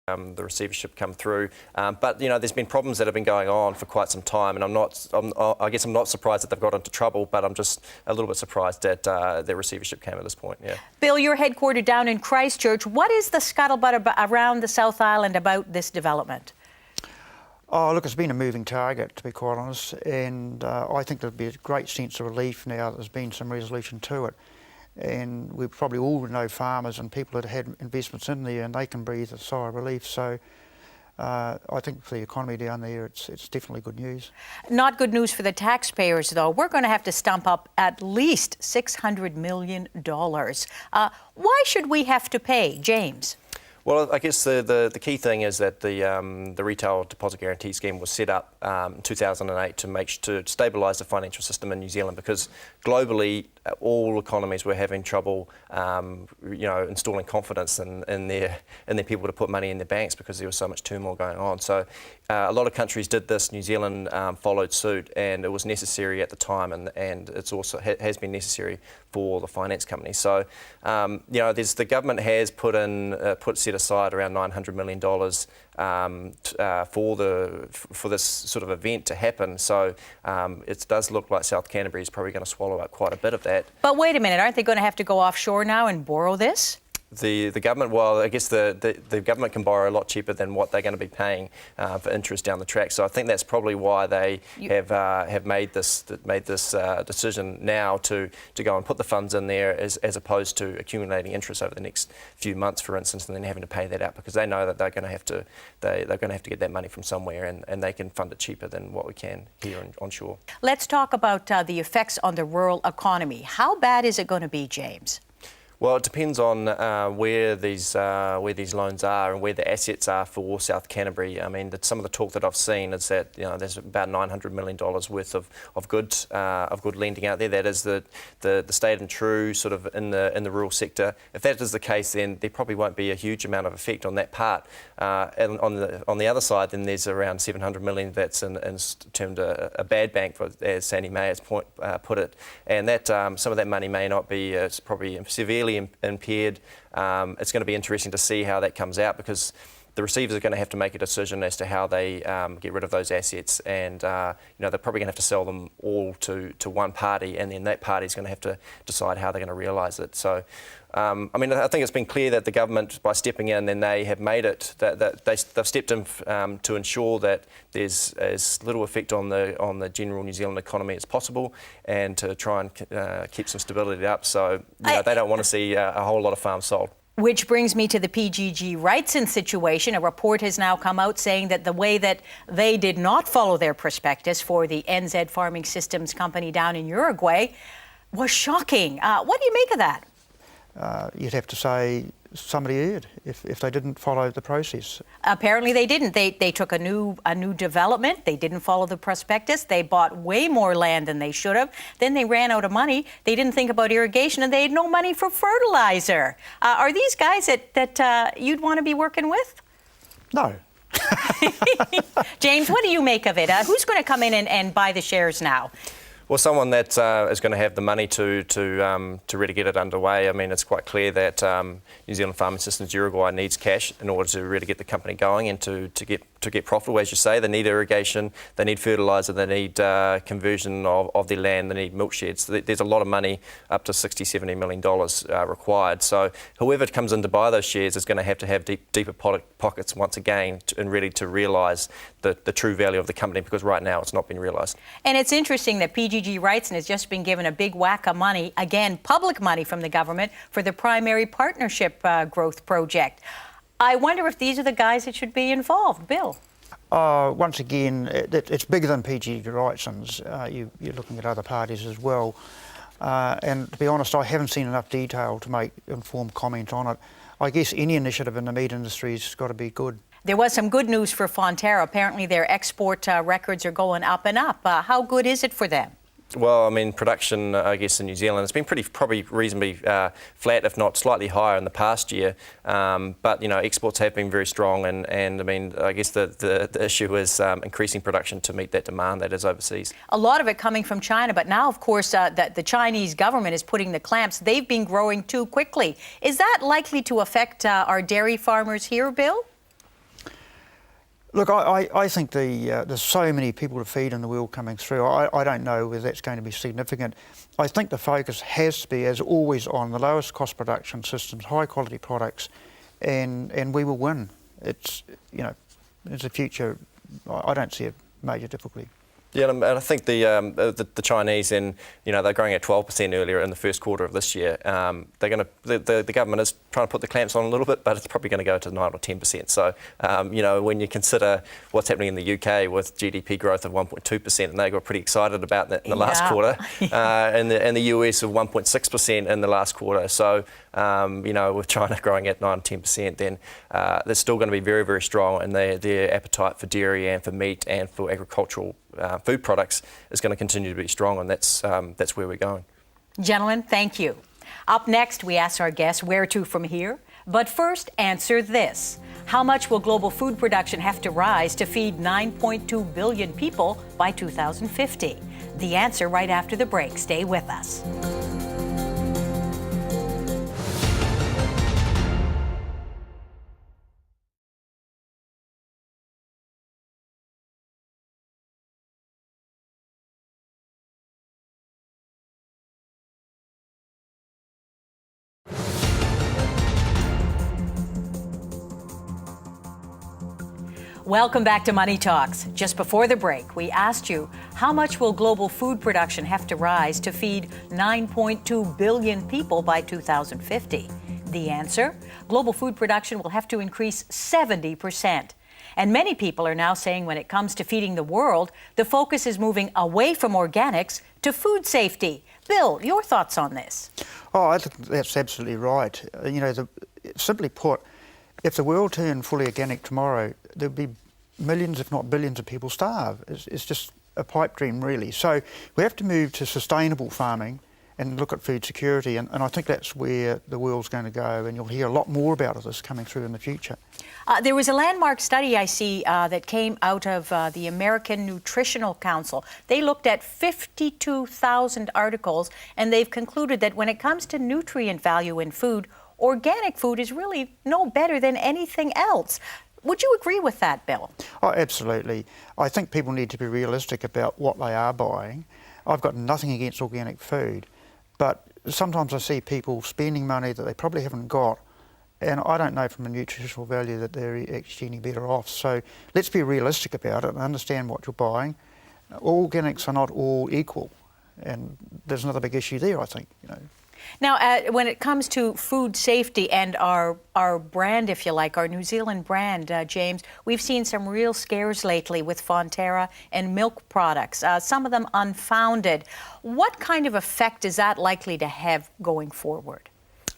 the receivership come through. But there's been problems that have been going on for quite some time, and I guess I'm not surprised that they've got into trouble, but I'm just a little bit surprised that their receivership came at this point. Yeah. Bill, you're headquartered down in Christchurch. What is the scuttlebutt around the South Island about this development? Oh, look, it's been a moving target, to be quite honest, and I think there'll be a great sense of relief now that there's been some resolution to it. And we probably all know farmers and people that had investments in there, and they can breathe a sigh of relief. So I think for the economy down there, it's definitely good news. Not good news for the taxpayers, though. We're going to have to stump up at least $600 million. Why should we have to pay, James? Well, I guess the key thing is that the retail deposit guarantee scheme was set up in 2008 to stabilise the financial system in New Zealand, because globally all economies were having trouble, installing confidence in their people to put money in their banks because there was so much turmoil going on. So a lot of countries did this. New Zealand followed suit, and it was necessary at the time, and it's also has been necessary for the finance companies. So the government has set aside around $900 million for this sort of event to happen. So it does look like South Canterbury is probably going to swallow up quite a bit of that. But wait a minute, aren't they going to have to go offshore now and borrow this? The government, well, I guess the government can borrow a lot cheaper than what they're going to be paying for interest down the track. So I think that's probably why they have made this decision now to go and put the funds in there as opposed to accumulating interest over the next few months, for instance, and then having to pay that out, because they know that they're going to have to get that money from somewhere, and they can fund it cheaper than what we can here onshore. Let's talk about the effects on the rural economy. How bad is it going to be, James? Well, it depends on where these loans are and where the assets are for South Canterbury. I mean, some of the talk that I've seen is that there's about $900 million worth of good lending out there. That is the state and true sort of in the rural sector. If that is the case, then there probably won't be a huge amount of effect on that part. And on the other side, then there's around $700 million that's termed a bad bank, as Sandy May has put it, and that some of that money may not be. It's probably severely impaired. It's going to be interesting to see how that comes out, because the receivers are going to have to make a decision as to how they get rid of those assets, and they're probably going to have to sell them all to one party, and then that party is going to have to decide how they're going to realise it. So, I think it's been clear that the government, by stepping in, then they have made it that they've stepped in to ensure that there's as little effect on the general New Zealand economy as possible, and to try and keep some stability up. So they don't want to see a whole lot of farms sold. Which brings me to the PGG Wrightson situation. A report has now come out saying that the way that they did not follow their prospectus for the NZ Farming Systems company down in Uruguay was shocking. What do you make of that? You'd have to say somebody erred if they didn't follow the process. Apparently they didn't. They took a new development. They didn't follow the prospectus. They bought way more land than they should have. Then they ran out of money. They didn't think about irrigation, and they had no money for fertilizer. Are these guys that you'd want to be working with? No. James, what do you make of it? Who's going to come in and buy the shares now? Well, someone that is going to have the money to really get it underway. I mean, it's quite clear that New Zealand Farming Systems Uruguay needs cash in order to really get the company going and to get profitable. As you say, they need irrigation, they need fertiliser, they need conversion of their land, they need milk sheds. So there's a lot of money, up to $60–70 million required. So whoever comes in to buy those shares is going to have deeper pockets once again, and really to realise the true value of the company, because right now it's not been realised. And it's interesting that PGG Wrightson has just been given a big whack of money, again, public money from the government, for the primary partnership growth project. I wonder if these are the guys that should be involved. Bill? Once again, it's bigger than PGG Wrightson's. You're looking at other parties as well. And to be honest, I haven't seen enough detail to make informed comment on it. I guess any initiative in the meat industry has got to be good. There was some good news for Fonterra. Apparently their export records are going up and up. How good is it for them? Well, I mean, production, I guess, in New Zealand has been probably reasonably flat, if not slightly higher in the past year. But, exports have been very strong, and I mean, I guess the issue is increasing production to meet that demand that is overseas. A lot of it coming from China, but now, of course, the Chinese government is putting the clamps. They've been growing too quickly. Is that likely to affect our dairy farmers here, Bill? Look, I think there's so many people to feed in the world coming through. I don't know whether that's going to be significant. I think the focus has to be, as always, on the lowest cost production systems, high quality products, and we will win. It's, you know, it's a future. I don't see a major difficulty. Yeah, and I think the Chinese, and they're growing at 12% earlier in the first quarter of this year. They're going to the government is trying to put the clamps on a little bit, but it's probably going to go to 9 or 10%. So when you consider what's happening in the UK with GDP growth of 1.2%, and they got pretty excited about that in the last quarter, and the US of 1.6% in the last quarter. So with China growing at 9 or 10%, then they're still going to be very, very strong, and their appetite for dairy and for meat and for agricultural food products is going to continue to be strong, and that's where we're going. Gentlemen, thank you. Up next, we ask our guests where to from here. But first, answer this. How much will global food production have to rise to feed 9.2 billion people by 2050? The answer right after the break. Stay with us. Welcome back to Money Talks. Just before the break, we asked you, how much will global food production have to rise to feed 9.2 billion people by 2050? The answer? Global food production will have to increase 70%. And many people are now saying when it comes to feeding the world, the focus is moving away from organics to food safety. Bill, your thoughts on this? Oh, I think that's absolutely right. Simply put, if the world turned fully organic tomorrow, there'd be millions, if not billions, of people starve. It's just a pipe dream, really. So we have to move to sustainable farming and look at food security, and I think that's where the world's going to go, and you'll hear a lot more about this coming through in the future. There was a landmark study I see that came out of the American Nutritional Council. They looked at 52,000 articles, and they've concluded that when it comes to nutrient value in food, organic food is really no better than anything else. Would you agree with that, Bill? Oh, absolutely. I think people need to be realistic about what they are buying. I've got nothing against organic food, but sometimes I see people spending money that they probably haven't got, and I don't know from a nutritional value that they're actually any better off. So let's be realistic about it and understand what you're buying. Organics are not all equal, and there's another big issue there, I think. Now, when it comes to food safety and our brand, if you like, our New Zealand brand, James, we've seen some real scares lately with Fonterra and milk products, some of them unfounded. What kind of effect is that likely to have going forward?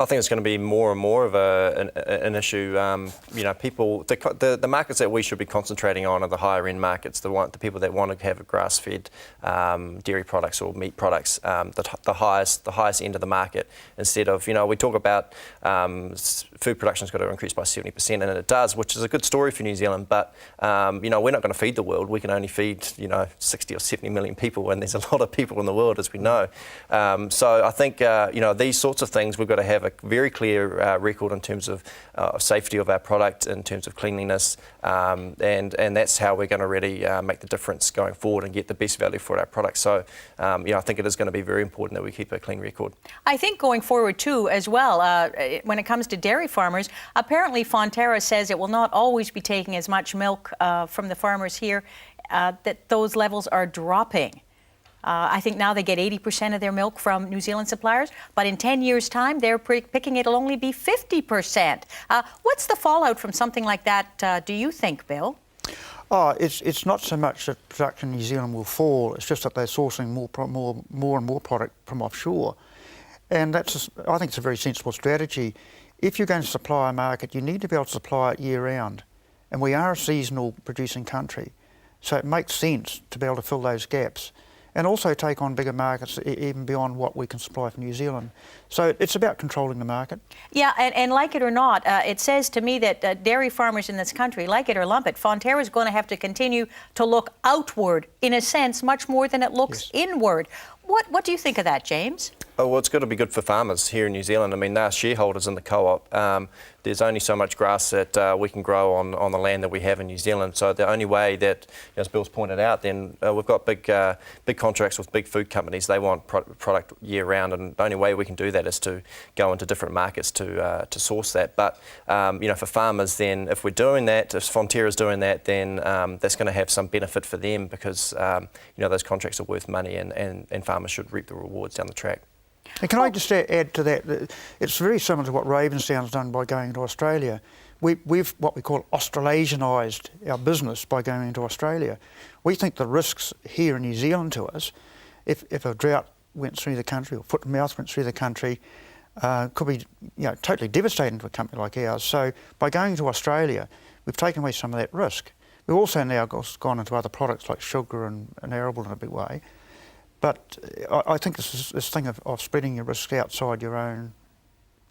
I think it's going to be more and more of an issue. People, the markets that we should be concentrating on are the higher end markets, the people that want to have a grass-fed dairy products or meat products, the highest end of the market. Instead of, we talk about food production's got to increase by 70%, and it does, which is a good story for New Zealand. But we're not going to feed the world. We can only feed 60 or 70 million people, and there's a lot of people in the world, as we know. So I think these sorts of things we've got to have a very clear record in terms of safety of our product, in terms of cleanliness, and that's how we're going to really make the difference going forward and get the best value for our products. So I think it is going to be very important that we keep a clean record. I think going forward too, as well, when it comes to dairy farmers, apparently Fonterra says it will not always be taking as much milk from the farmers here, that those levels are dropping. I think now they get 80% of their milk from New Zealand suppliers, but in 10 years' time, they're picking it'll only be 50%. What's the fallout from something like that, do you think, Bill? Oh, it's not so much that production in New Zealand will fall, it's just that they're sourcing more and more product from offshore. And I think it's a very sensible strategy. If you're going to supply a market, you need to be able to supply it year-round. And we are a seasonal producing country, so it makes sense to be able to fill those gaps, and also take on bigger markets even beyond what we can supply from New Zealand. So it's about controlling the market. Yeah, and like it or not, it says to me that dairy farmers in this country, like it or lump it, Fonterra is going to have to continue to look outward, in a sense, much more than it looks inward. What do you think of that, James? Oh, well, it's got to be good for farmers here in New Zealand. I mean, they're shareholders in the co-op. There's only so much grass that we can grow on the land that we have in New Zealand. So the only way that, as Bill's pointed out, then we've got big contracts with big food companies. They want product year round, and the only way we can do that is to go into different markets to source that. But for farmers, then if we're doing that, if Fonterra's doing that, then that's going to have some benefit for them because those contracts are worth money, and farmers should reap the rewards down the track. And can I just add to that? It's very similar to what Ravensdown's done by going into Australia. We've what we call Australasianised our business by going into Australia. We think the risks here in New Zealand to us, if a drought went through the country or foot and mouth went through the country, could be totally devastating to a company like ours. So by going to Australia, we've taken away some of that risk. We've also now gone into other products like sugar and arable in a big way. But I think this thing of spreading your risks outside your own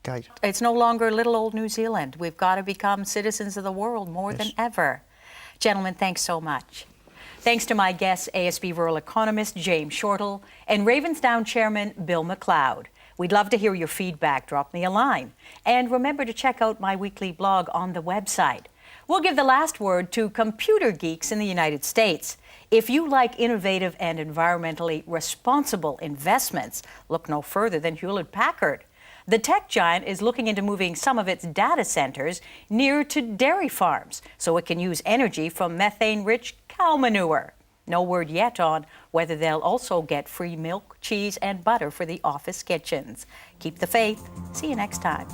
gate. It's no longer little old New Zealand. We've got to become citizens of the world more than ever. Gentlemen, thanks so much. Thanks to my guests, ASB Rural Economist James Shortall and Ravensdown Chairman Bill McLeod. We'd love to hear your feedback. Drop me a line. And remember to check out my weekly blog on the website. We'll give the last word to computer geeks in the United States. If you like innovative and environmentally responsible investments, look no further than Hewlett-Packard. The tech giant is looking into moving some of its data centers near to dairy farms so it can use energy from methane-rich cow manure. No word yet on whether they'll also get free milk, cheese, and butter for the office kitchens. Keep the faith. See you next time.